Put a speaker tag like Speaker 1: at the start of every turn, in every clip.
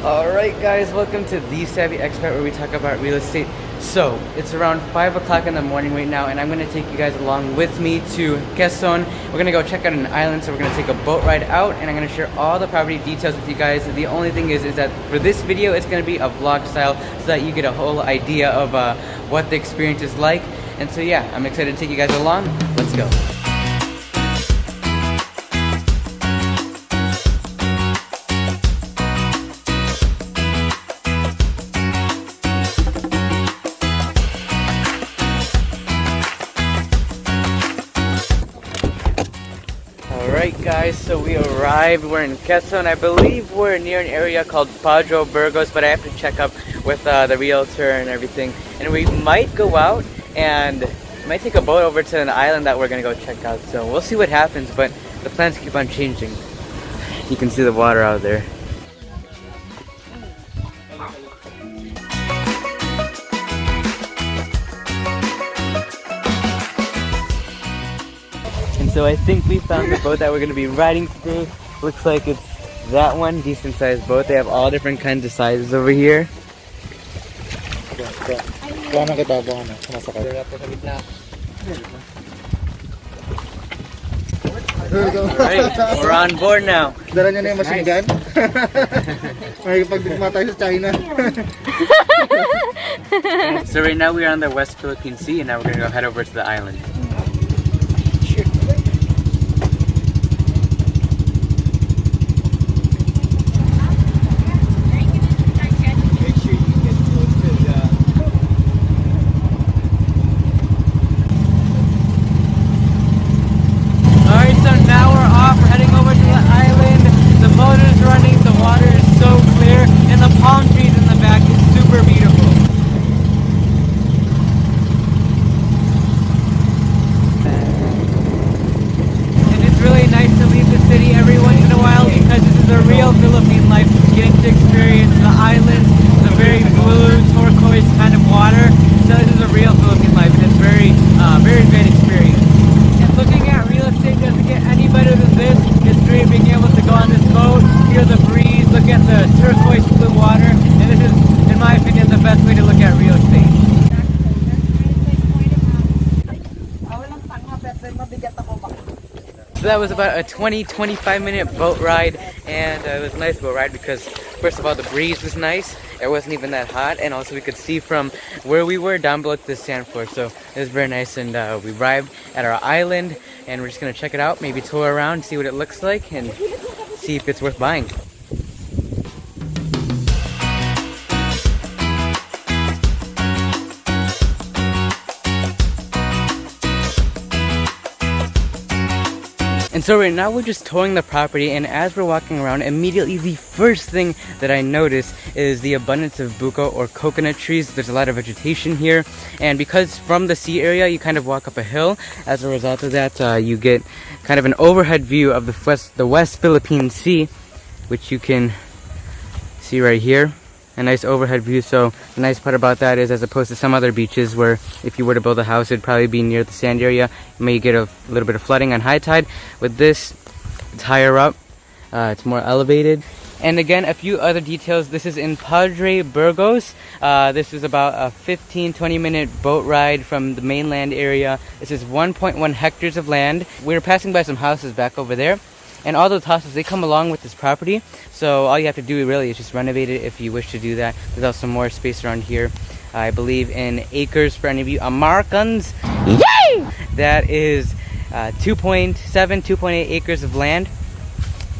Speaker 1: Alright guys, welcome to The Savvy Expert, where we talk about real estate. So, it's around 5 o'clock in the morning right now, and I'm going to take you guys along with me to Quezon. We're going to go check out an island, so we're going to take a boat ride out, and I'm going to share all the property details with you guys. The only thing is that for this video, it's going to be a vlog style, so that you get a whole idea of what the experience is like. And so yeah, I'm excited to take you guys along. Let's go. Alright guys, so we arrived. We're in Quezon. I believe we're near an area called Padro Burgos, but I have to check up with the realtor and everything. And we might go out and might take a boat over to an island that we're gonna go check out. So we'll see what happens, but the plans keep on changing. You can see the water out there. So I think we found the boat that we're going to be riding today. Looks like it's that one, decent sized boat. They have all different kinds of sizes over here. Alright, we're on board now.
Speaker 2: Dala niyo na yung machine gun? Makikipagdigma tayo sa China.
Speaker 1: So right now we're on the West Philippine Sea, and now we're going to go head over to the island. Philippine life, getting to experience the islands, the very blue turquoise kind of water. So this is a real Philippine life, and it's very great experience. And looking at real estate doesn't get any better than this. It's great being able to go on this boat, hear the breeze, look at the turquoise blue water, and this is, in my opinion, the best way to look at real estate. So that was about a 20-25 minute boat ride, and it was a nice boat ride because first of all the breeze was nice, it wasn't even that hot, and also we could see from where we were down below to the sand floor, so it was very nice. And we arrived at our island, and we're just going to check it out, maybe tour around, see what it looks like, and see if it's worth buying. And so right now we're just touring the property, and as we're walking around, immediately the first thing that I notice is the abundance of buko or coconut trees. There's a lot of vegetation here, and because from the sea area you kind of walk up a hill, as a result of that you get kind of an overhead view of the West Philippine Sea, which you can see right here. A nice overhead view. So the nice part about that is, as opposed to some other beaches where if you were to build a house it'd probably be near the sand area, you may get a little bit of flooding on high tide. With this, it's higher up, it's more elevated. And again, a few other details. This is in Padre Burgos. This is about a 15-20 minute boat ride from the mainland area. This is 1.1 hectares of land. We were passing by some houses back over there, and all those houses, they come along with this property. So all you have to do really is just renovate it if you wish to do that. There's also more space around here. I believe in acres for any of you Americans. Yay! That is 2.8 acres of land.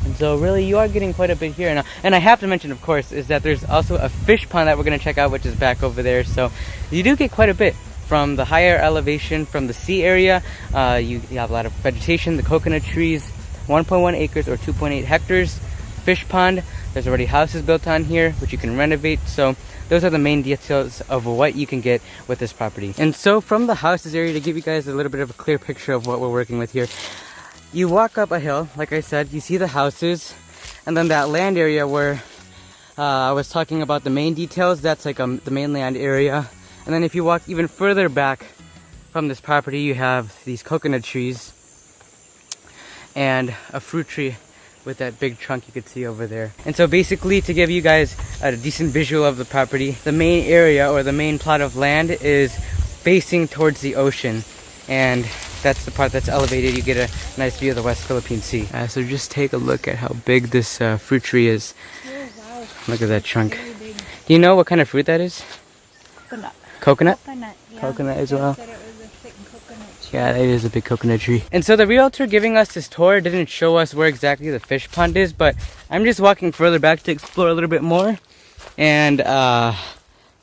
Speaker 1: And so really you are getting quite a bit here. And I have to mention, of course, is that there's also a fish pond that we're going to check out, which is back over there. So you do get quite a bit from the higher elevation, from the sea area. You have a lot of vegetation, the coconut trees, 1.1 acres or 2.8 hectares, fish pond. There's already houses built on here which you can renovate. So those are the main details of what you can get with this property. And so from the houses area, to give you guys a little bit of a clear picture of what we're working with here, you walk up a hill, like I said, you see the houses, and then that land area where I was talking about the main details, that's like the mainland area. And then if you walk even further back from this property, you have these coconut trees and a fruit tree with that big trunk you could see over there. And so basically, to give you guys a decent visual of the property, the main area or the main plot of land is facing towards the ocean, and that's the part that's elevated. You get a nice view of the West Philippine Sea. So just take a look at how big this fruit tree is.
Speaker 3: Oh, wow.
Speaker 1: Look at that trunk.
Speaker 3: Really big.
Speaker 1: Do you know what kind of fruit that is?
Speaker 3: Coconut.
Speaker 1: Coconut?
Speaker 3: Coconut, yeah.
Speaker 1: Coconut as
Speaker 3: Dad
Speaker 1: well.
Speaker 3: said it was a thick coconut tree.
Speaker 1: Yeah, that is a big coconut tree. And so the realtor giving us this tour didn't show us where exactly the fish pond is, but I'm just walking further back to explore a little bit more. And you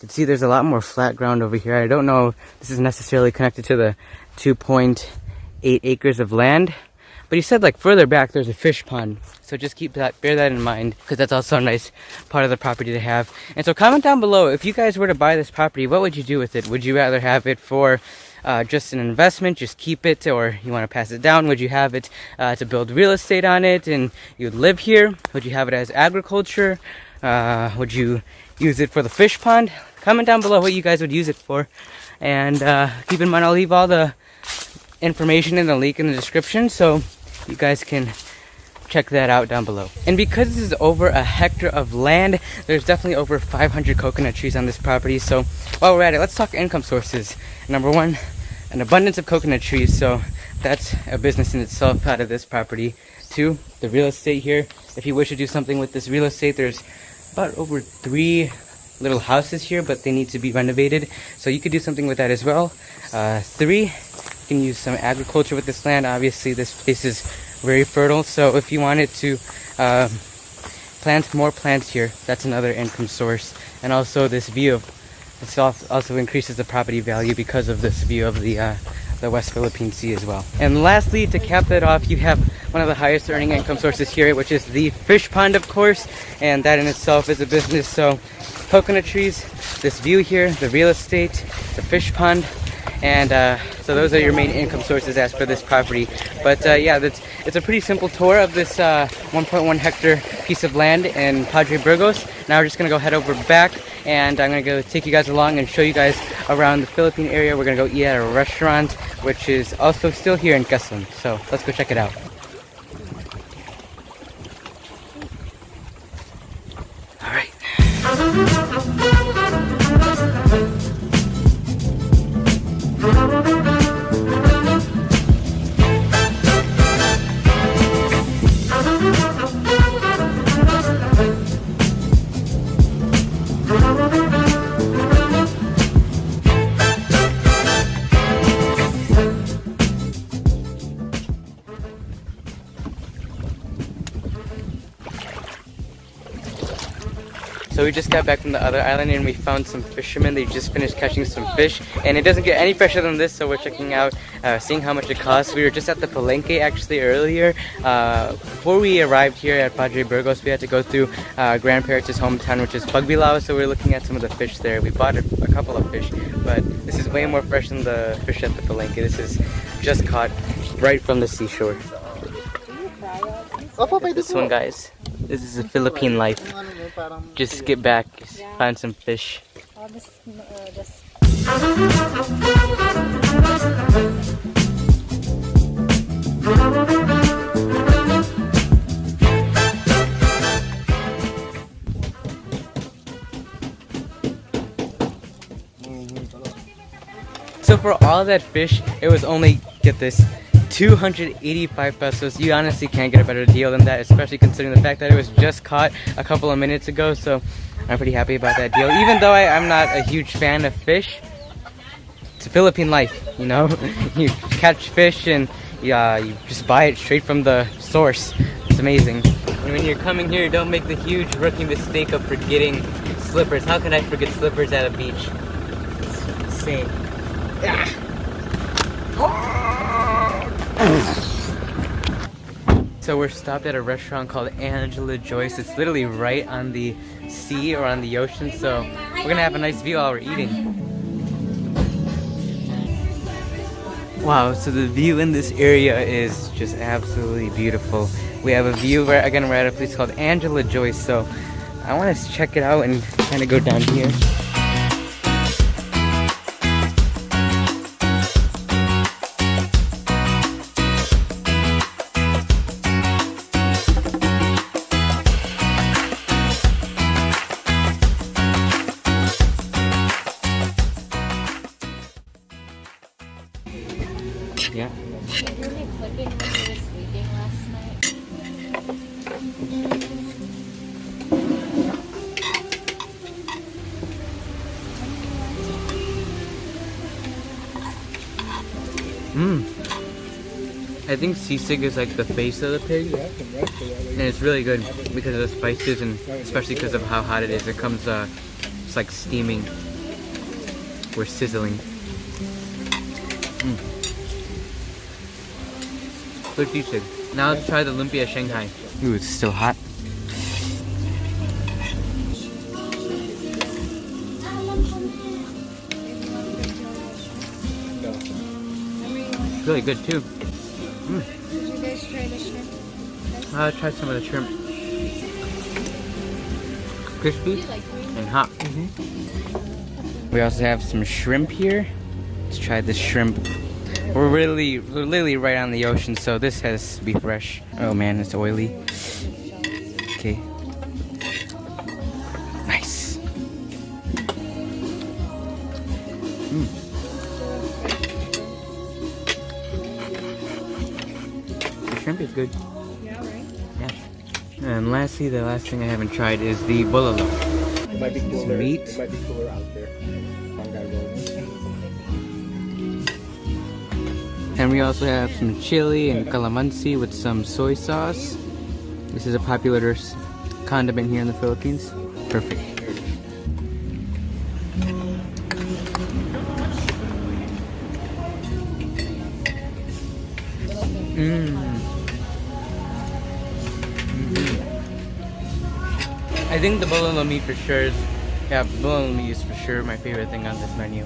Speaker 1: can see there's a lot more flat ground over here. I don't know if this is necessarily connected to the 2.8 acres of land, but he said like further back there's a fish pond. So just bear that in mind, because that's also a nice part of the property to have. And so comment down below, if you guys were to buy this property, what would you do with it? Would you rather have it for just an investment, just keep it, or you want to pass it down? Would you have it to build real estate on it and you'd live here? Would you have it as agriculture? Would you use it for the fish pond? Comment down below what you guys would use it for. And keep in mind, I'll leave all the information in the link in the description, so you guys can check that out down below. And because this is over a hectare of land, there's definitely over 500 coconut trees on this property. So while we're at it, let's talk income sources. Number one, an abundance of coconut trees, so that's a business in itself out of this property. Two, the real estate here. If you wish to do something with this real estate, there's about over 3 little houses here, but they need to be renovated, so you could do something with that as well. 3, you can use some agriculture with this land. Obviously this place is very fertile, so if you wanted to plant more plants here, that's another income source. And also this view, it also increases the property value because of this view of the West Philippine Sea as well. And lastly, to cap that off, you have one of the highest earning income sources here, which is the fish pond, of course, and that in itself is a business. So coconut trees, this view here, the real estate, the fish pond, and so those are your main income sources as for this property. But yeah, it's a pretty simple tour of this 1.1 hectare piece of land in Padre Burgos. Now we're just gonna go head over back, and I'm gonna go take you guys along and show you guys around the Philippine area. We're gonna go eat at a restaurant, which is also still here in Quezon. So let's go check it out. All right. So we just got back from the other island and we found some fishermen. They just finished catching some fish, and it doesn't get any fresher than this, so we're checking out, seeing how much it costs. We were just at the Palenque actually earlier. Before we arrived here at Padre Burgos, we had to go through grandparents' hometown, which is Pagbilao, so we're looking at some of the fish there. We bought a couple of fish, but this is way more fresh than the fish at the Palenque. This is just caught right from the seashore. This one, guys. This is a Philippine life. Just get back, find some fish. So for all that fish, it was only, get this, 285 pesos. You honestly can't get a better deal than that, especially considering the fact that it was just caught a couple of minutes ago. So I'm pretty happy about that deal, even though I'm not a huge fan of fish. It's a Philippine life, you know. You catch fish and you just buy it straight from the source. It's amazing. And when you're coming here, don't make the huge rookie mistake of forgetting slippers. How can I forget slippers at a beach? It's insane. Yeah. So we're stopped at a restaurant called Angela Joyce. It's literally right on the sea or on the ocean, so we're gonna have a nice view while we're eating. Wow, so the view in this area is just absolutely beautiful. We have a view where, again, we're at a place called Angela Joyce, so I want to check it out and kind of go down here. I think sisig is like the face of the pig, and it's really good because of the spices and especially because of how hot it is. It comes, it's like steaming or sizzling. Good sisig. Now let's try the lumpia Shanghai. Ooh, it's still hot. Really good too.
Speaker 3: Did you guys try the shrimp?
Speaker 1: I'll try some of the shrimp. Crispy and hot. We also have some shrimp here. Let's try this shrimp. We're literally right on the ocean, so this has to be fresh. Oh man, it's oily. Okay. Nice. The shrimp is good.
Speaker 3: Yeah, right?
Speaker 1: Yeah. And lastly, the last thing I haven't tried is the bololo.
Speaker 2: It might be cooler.
Speaker 1: Meat.
Speaker 2: It might be cooler out there.
Speaker 1: And we also have some chili and calamansi with some soy sauce. This is a popular condiment here in the Philippines. Perfect. I think the bololo meat for sure is, bololo meat is for sure my favorite thing on this menu.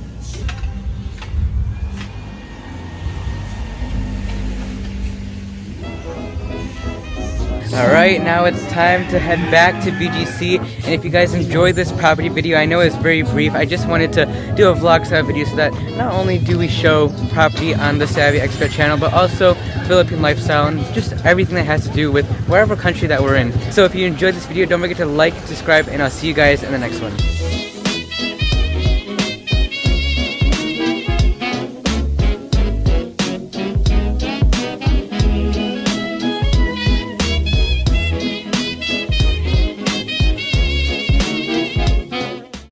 Speaker 1: Alright, now it's time to head back to BGC, and if you guys enjoyed this property video, I know it's very brief, I just wanted to do a vlog style video so that not only do we show property on the Savvy Expat channel, but also Philippine lifestyle and just everything that has to do with wherever country that we're in. So if you enjoyed this video, don't forget to like, subscribe, and I'll see you guys in the next one.